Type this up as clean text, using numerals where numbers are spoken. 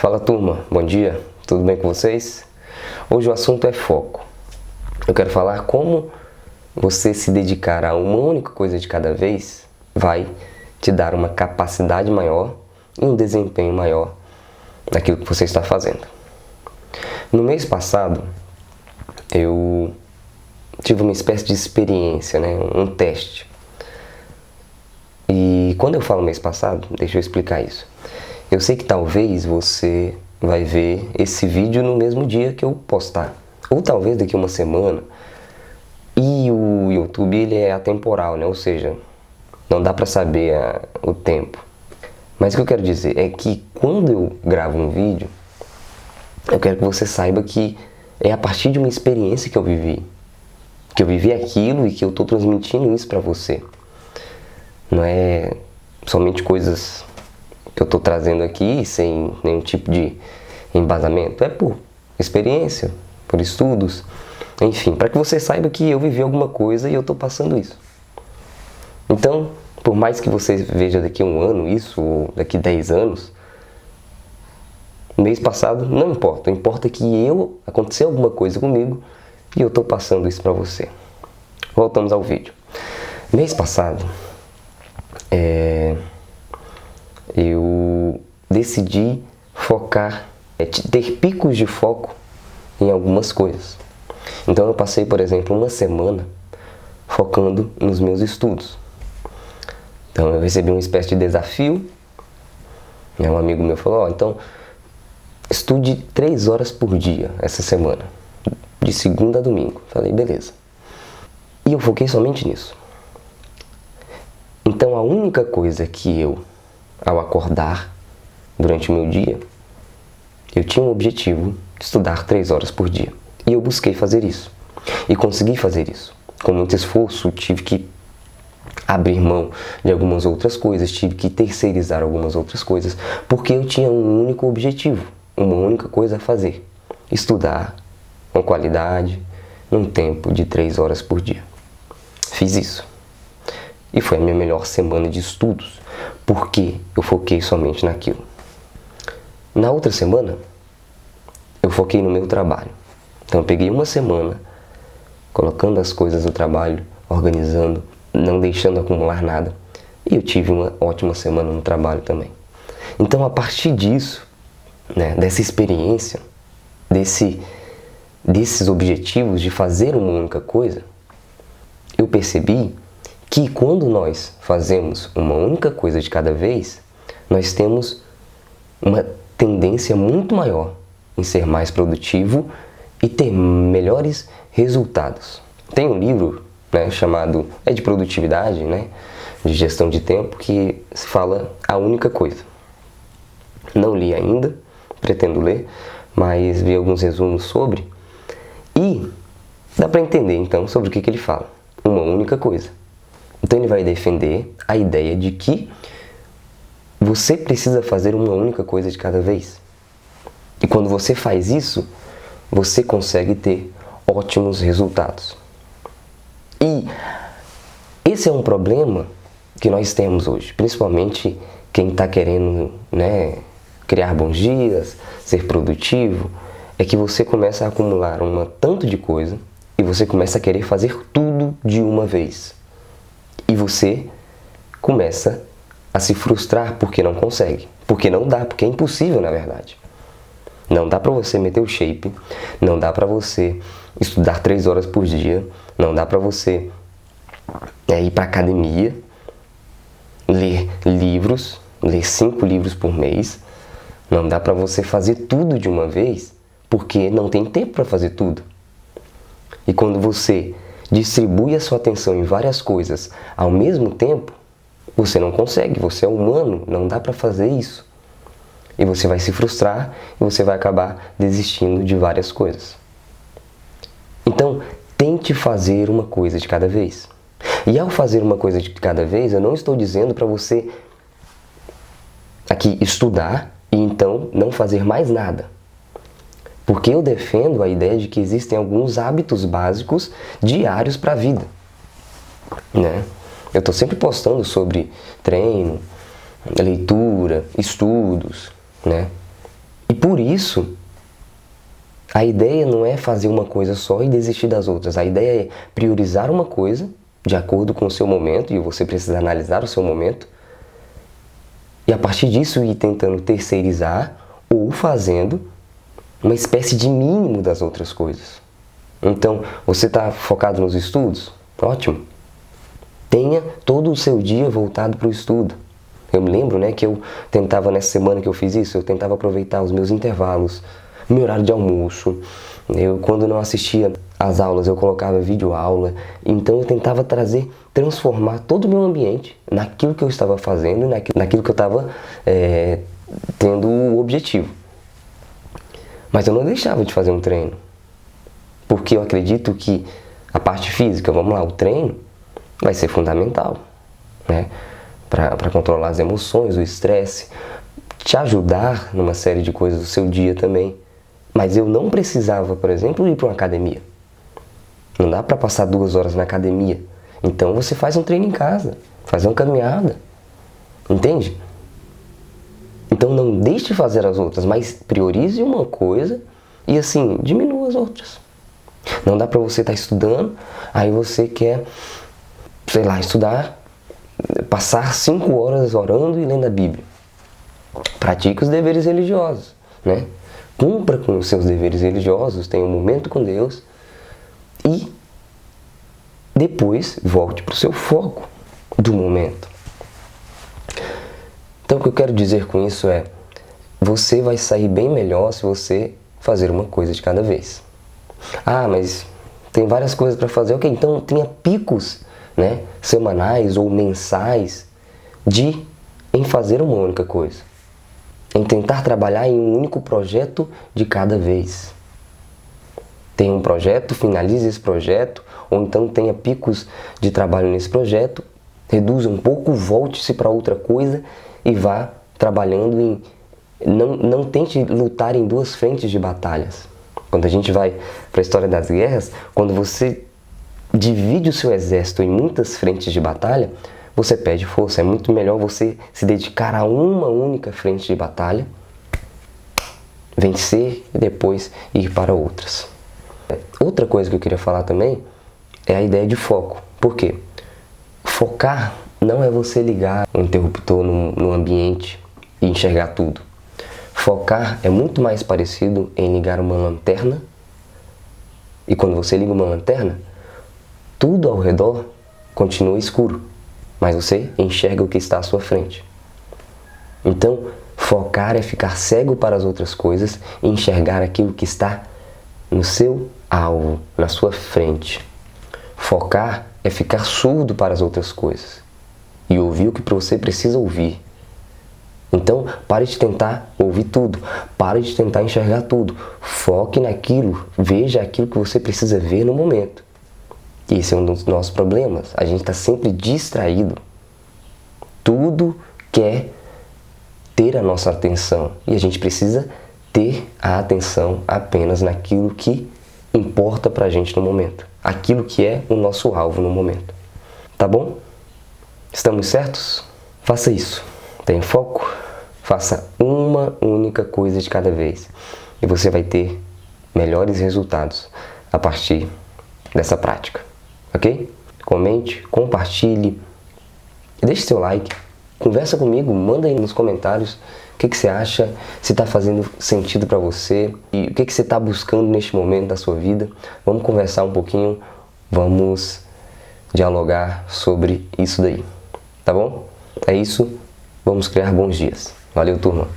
Fala turma, bom dia, tudo bem com vocês? Hoje o assunto é foco. Eu quero falar como você se dedicar a uma única coisa de cada vez vai te dar uma capacidade maior e um desempenho maior naquilo que você está fazendo. No mês passado, eu tive uma espécie de experiência, um teste. E quando eu falo mês passado, deixa eu explicar isso. Eu sei que talvez você vai ver esse vídeo no mesmo dia que eu postar, ou talvez daqui a uma semana. E o YouTube ele é atemporal, ou seja, não dá para saber o tempo. Mas o que eu quero dizer é que quando eu gravo um vídeo, eu quero que você saiba que é a partir de uma experiência que eu vivi aquilo e que eu estou transmitindo isso para você. Não é somente coisas que eu estou trazendo aqui sem nenhum tipo de embasamento. É por experiência, por estudos, enfim, para que você saiba que eu vivi alguma coisa e eu estou passando isso. Então, por mais que você veja daqui a um ano isso, ou daqui a 10 anos, mês passado não importa. Importa que aconteceu alguma coisa comigo e eu estou passando isso para você. Voltamos ao vídeo. Mês passado, eu decidi focar, ter picos de foco em algumas coisas. Então eu passei, por exemplo, uma semana focando nos meus estudos. Então eu recebi uma espécie de desafio. Um amigo meu falou, então estude 3 horas por dia essa semana, de segunda a domingo. Falei, beleza. E eu foquei somente nisso. Então a única coisa que ao acordar durante o meu dia, eu tinha um objetivo de estudar 3 horas por dia. E eu busquei fazer isso. E consegui fazer isso. Com muito esforço, tive que abrir mão de algumas outras coisas, tive que terceirizar algumas outras coisas, porque eu tinha um único objetivo, uma única coisa a fazer: estudar com qualidade, num tempo de 3 horas por dia. Fiz isso. E foi a minha melhor semana de estudos, porque eu foquei somente naquilo. Na outra semana, eu foquei no meu trabalho. Então eu peguei uma semana, colocando as coisas do trabalho, organizando, não deixando acumular nada. E eu tive uma ótima semana no trabalho também. Então a partir disso, dessa experiência, desses objetivos de fazer uma única coisa, eu percebi que quando nós fazemos uma única coisa de cada vez, nós temos uma tendência muito maior em ser mais produtivo e ter melhores resultados. Tem um livro chamado de produtividade, de gestão de tempo, que se fala a única coisa. Não li ainda, pretendo ler, mas vi alguns resumos sobre e dá para entender então sobre o que ele fala. Uma única coisa. Então ele vai defender a ideia de que você precisa fazer uma única coisa de cada vez. E quando você faz isso, você consegue ter ótimos resultados. E esse é um problema que nós temos hoje, principalmente quem está querendo criar bons dias, ser produtivo, é que você começa a acumular um tanto de coisa e você começa a querer fazer tudo de uma vez. E você começa a se frustrar porque não consegue, porque não dá, porque é impossível na verdade. Não dá para você meter o shape, não dá para você estudar 3 horas por dia, não dá para você ir para academia, ler livros, ler 5 livros por mês, não dá para você fazer tudo de uma vez, porque não tem tempo para fazer tudo. E quando você distribui a sua atenção em várias coisas ao mesmo tempo, você não consegue, você é humano, não dá para fazer isso. E você vai se frustrar e você vai acabar desistindo de várias coisas. Então, tente fazer uma coisa de cada vez. E ao fazer uma coisa de cada vez, eu não estou dizendo para você aqui estudar e então não fazer mais nada. Porque eu defendo a ideia de que existem alguns hábitos básicos diários para a vida. Eu estou sempre postando sobre treino, leitura, estudos, E por isso, a ideia não é fazer uma coisa só e desistir das outras. A ideia é priorizar uma coisa de acordo com o seu momento, e você precisa analisar o seu momento, e a partir disso ir tentando terceirizar ou fazendo uma espécie de mínimo das outras coisas. Então, você está focado nos estudos? Ótimo. Tenha todo o seu dia voltado para o estudo. Eu me lembro, que eu tentava, nessa semana que eu fiz isso, eu tentava aproveitar os meus intervalos, meu horário de almoço. Quando não assistia às aulas, eu colocava videoaula. Então eu tentava transformar todo o meu ambiente naquilo que eu estava fazendo, naquilo que eu estava tendo o objetivo. Mas eu não deixava de fazer um treino, porque eu acredito que a parte física, vamos lá, o treino vai ser fundamental, para controlar as emoções, o estresse, te ajudar numa série de coisas do seu dia também. Mas eu não precisava, por exemplo, ir para uma academia. Não dá para passar 2 horas na academia. Então você faz um treino em casa, faz uma caminhada, entende? Então não deixe de fazer as outras, mas priorize uma coisa e assim, diminua as outras. Não dá para você estar estudando, aí você quer, sei lá, estudar, passar 5 horas orando e lendo a Bíblia. Pratique os deveres religiosos, Cumpra com os seus deveres religiosos, tenha um momento com Deus e depois volte para o seu foco do momento. Então o que eu quero dizer com isso é, você vai sair bem melhor se você fazer uma coisa de cada vez. Ah, mas tem várias coisas para fazer. Ok, então tenha picos, semanais ou mensais em fazer uma única coisa. Em tentar trabalhar em um único projeto de cada vez. Tenha um projeto, finalize esse projeto, ou então tenha picos de trabalho nesse projeto, reduza um pouco, volte-se para outra coisa e vá trabalhando não tente lutar em 2 frentes de batalhas. Quando a gente vai para a história das guerras, quando você divide o seu exército em muitas frentes de batalha, você perde força. É muito melhor você se dedicar a uma única frente de batalha, vencer e depois ir para outras. Outra coisa que eu queria falar também é a ideia de foco. Por quê? Focar não é você ligar um interruptor no ambiente e enxergar tudo. Focar é muito mais parecido em ligar uma lanterna, e quando você liga uma lanterna, tudo ao redor continua escuro, mas você enxerga o que está à sua frente. Então, focar é ficar cego para as outras coisas e enxergar aquilo que está no seu alvo, na sua frente. Focar é ficar surdo para as outras coisas e ouvir o que você precisa ouvir. Então, pare de tentar ouvir tudo, pare de tentar enxergar tudo. Foque naquilo, veja aquilo que você precisa ver no momento. Esse é um dos nossos problemas. A gente está sempre distraído. Tudo quer ter a nossa atenção. E a gente precisa ter a atenção apenas naquilo que importa pra gente no momento. Aquilo que é o nosso alvo no momento. Tá bom? Estamos certos? Faça isso. Tenha foco. Faça uma única coisa de cada vez. E você vai ter melhores resultados a partir dessa prática. Ok? Comente, compartilhe, deixe seu like, conversa comigo, manda aí nos comentários o que você acha, se está fazendo sentido para você e o que você está buscando neste momento da sua vida. Vamos conversar um pouquinho, vamos dialogar sobre isso daí, tá bom? É isso, vamos criar bons dias. Valeu, turma!